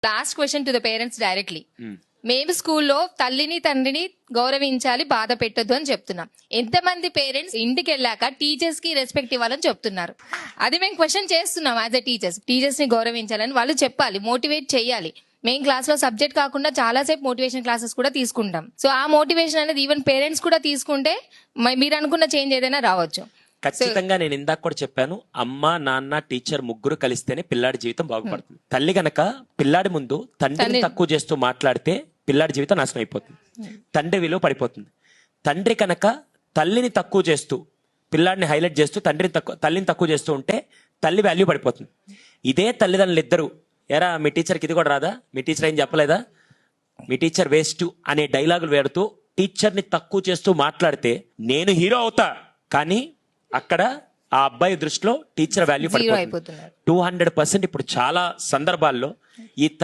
Last question to the parents directly. మేము స్కూల్లో తల్లిని తండ్రిని గౌరవించాలి, బాధ పెట్టొద్దు అని చెప్తున్నాం. ఎంతమంది పేరెంట్స్ ఇంటికి వెళ్ళాక టీచర్స్ కి రెస్పెక్ట్ ఇవ్వాలని చెప్తున్నారు? అది మేము క్వశ్చన్ చేస్తున్నాం. యాజ్ ఎ టీచర్స్ ని గౌరవించాలని వాళ్ళు చెప్పాలి, మోటివేట్ చేయాలి. మెయిన్ క్లాస్ లో సబ్జెక్ట్ కాకుండా చాలా సేపు మోటివేషన్ క్లాసెస్ కూడా తీసుకుంటాం. సో ఆ మోటివేషన్ అనేది ఈవెన్ పేరెంట్స్ కూడా తీసుకుంటే మీరు అనుకున్న చేంజ్ ఏదైనా రావచ్చు. ఖచ్చితంగా నేను ఇందాక కూడా చెప్పాను, అమ్మ నాన్న టీచర్ ముగ్గురు కలిస్తేనే పిల్లాడి జీవితం బాగుపడుతుంది. తల్లి గనక పిల్లాడి ముందు తండ్రిని తక్కువ చేస్తూ మాట్లాడితే పిల్లాడి జీవితం నాశనం అయిపోతుంది, తండ్రి విలువ పడిపోతుంది. తండ్రి కనుక తల్లిని తక్కువ చేస్తూ పిల్లాడిని హైలైట్ చేస్తూ తల్లిని తక్కువ చేస్తూ ఉంటే తల్లి వాల్యూ పడిపోతుంది. ఇదే తల్లిదండ్రులు ఇద్దరు, ఎరా మీ టీచర్కి ఇది కూడా రాదా, మీ టీచర్ ఏం చెప్పలేదా, మీ టీచర్ వేస్ట్ అనే డైలాగులు వేడుతూ టీచర్ని తక్కువ చేస్తూ మాట్లాడితే నేను హీరో అవుతా, కానీ అక్కడ ఆ అబ్బాయి దృష్టిలో టీచర్ వాల్యూ పడిపోతుంది. 200% ఇప్పుడు చాలా సందర్భాల్లో ఈ తల్లి